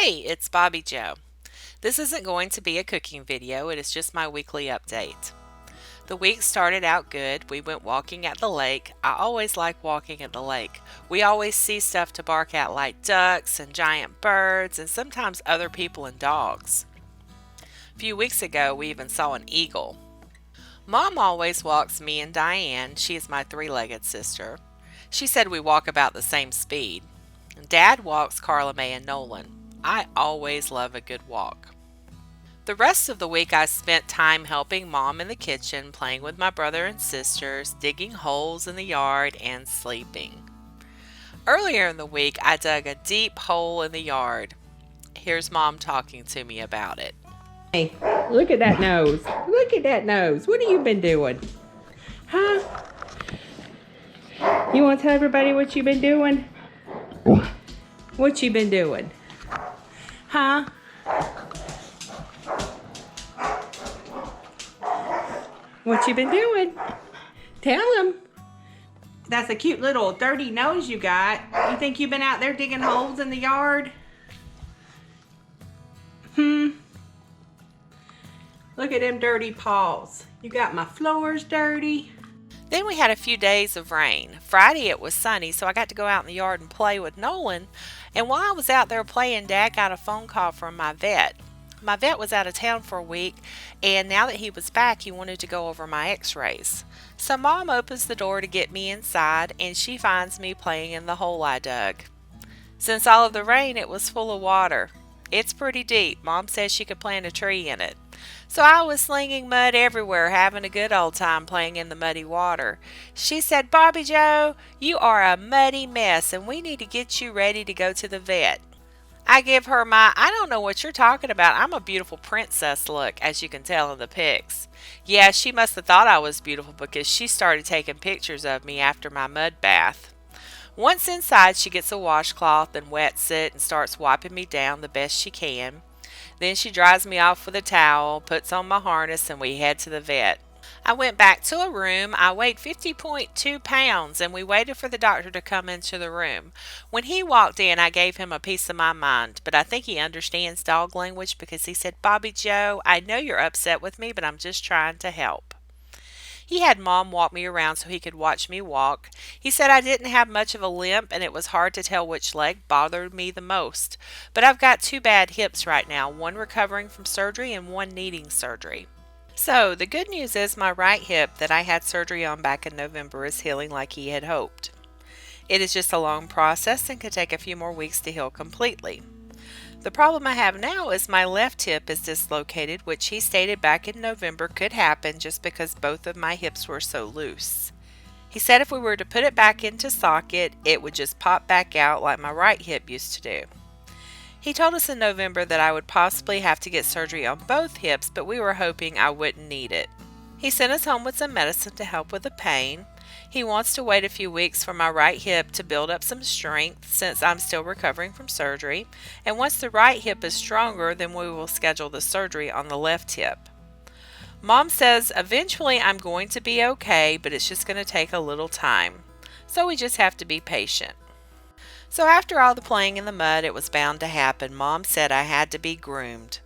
Hey, it's Bobby Joe. This isn't going to be a cooking video, it is just my weekly update. The week started out good. We went walking at the lake. I always like walking at the lake. We always see stuff to bark at like ducks and giant birds and sometimes other people and dogs. A few weeks ago, we even saw an eagle. Mom always walks me and Diane. She is my three-legged sister. She said we walk about the same speed. Dad walks Carla Mae and Nolan. I always love a good walk. The rest of the week I spent time helping Mom in the kitchen, playing with my brother and sisters, digging holes in the yard, and sleeping. Earlier in the week I dug a deep hole in the yard. Here's Mom talking to me about it. Hey, look at that nose. Look at that nose. What have you been doing? Huh? You want to tell everybody what you've been doing? What you been doing? Huh? What you been doing? Tell them. That's a cute little dirty nose you got. You think you've been out there digging holes in the yard? Look at them dirty paws. You got my floors dirty. Then we had a few days of rain. Friday it was sunny, so I got to go out in the yard and play with Nolan. And while I was out there playing, Dad got a phone call from my vet. My vet was out of town for a week, and now that he was back, he wanted to go over my X-rays. So Mom opens the door to get me inside, and she finds me playing in the hole I dug. Since all of the rain, it was full of water. It's pretty deep. Mom says she could plant a tree in it. So I was slinging mud everywhere, having a good old time playing in the muddy water. She said, "Bobby Joe, you are a muddy mess, and we need to get you ready to go to the vet." I give her my, "I don't know what you're talking about. I'm a beautiful princess" look, as you can tell in the pics. Yeah, she must have thought I was beautiful because she started taking pictures of me after my mud bath. Once inside, she gets a washcloth and wets it and starts wiping me down the best she can. Then she dries me off with a towel, puts on my harness, and we head to the vet. I went back to a room. I weighed 50.2 pounds, and we waited for the doctor to come into the room. When he walked in, I gave him a piece of my mind, but I think he understands dog language because he said, "Bobby Joe, I know you're upset with me, but I'm just trying to help." He had Mom walk me around so he could watch me walk. He said I didn't have much of a limp and it was hard to tell which leg bothered me the most. But I've got two bad hips right now, one recovering from surgery and one needing surgery. So the good news is my right hip that I had surgery on back in November is healing like he had hoped. It is just a long process and could take a few more weeks to heal completely. The problem I have now is my left hip is dislocated, which he stated back in November could happen just because both of my hips were so loose. He said if we were to put it back into socket, it would just pop back out like my right hip used to do. He told us in November that I would possibly have to get surgery on both hips, but we were hoping I wouldn't need it. He sent us home with some medicine to help with the pain. He wants to wait a few weeks for my right hip to build up some strength since I'm still recovering from surgery, and once the right hip is stronger, then we will schedule the surgery on the left hip. Mom says eventually I'm going to be okay, but it's just going to take a little time. So we just have to be patient. So after all the playing in the mud, it was bound to happen. Mom said I had to be groomed.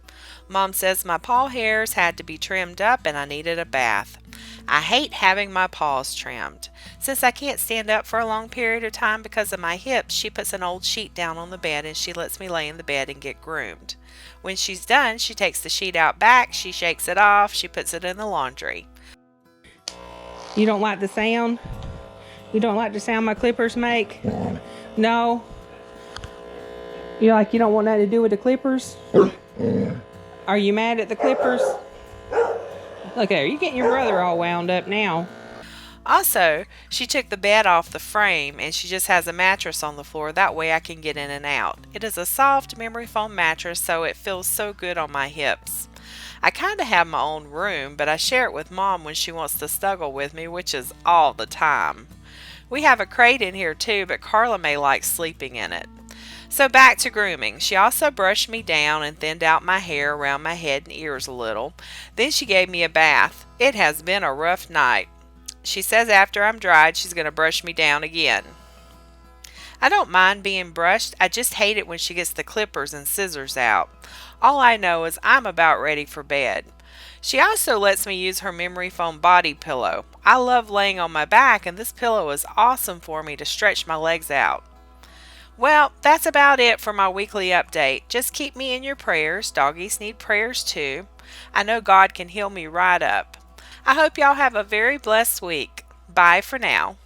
Mom says my paw hairs had to be trimmed up and I needed a bath. I hate having my paws trimmed. Since I can't stand up for a long period of time because of my hips, she puts an old sheet down on the bed and she lets me lay in the bed and get groomed. When she's done, she takes the sheet out back, she shakes it off, she puts it in the laundry. You don't like the sound? You don't like the sound my clippers make? No? You don't want nothing to do with the clippers? Are you mad at the clippers? Look there, you're getting your brother all wound up now. Also, she took the bed off the frame and she just has a mattress on the floor. That way I can get in and out. It is a soft memory foam mattress, so it feels so good on my hips. I kind of have my own room, but I share it with Mom when she wants to snuggle with me, which is all the time. We have a crate in here too, but Carla Mae likes sleeping in it. So back to grooming. She also brushed me down and thinned out my hair around my head and ears a little. Then she gave me a bath. It has been a rough night. She says after I'm dried, she's going to brush me down again. I don't mind being brushed, I just hate it when she gets the clippers and scissors out. All I know is I'm about ready for bed. She also lets me use her memory foam body pillow. I love laying on my back, and this pillow is awesome for me to stretch my legs out. Well, that's about it for my weekly update. Just keep me in your prayers. Doggies need prayers too. I know God can heal me right up. I hope y'all have a very blessed week. Bye for now.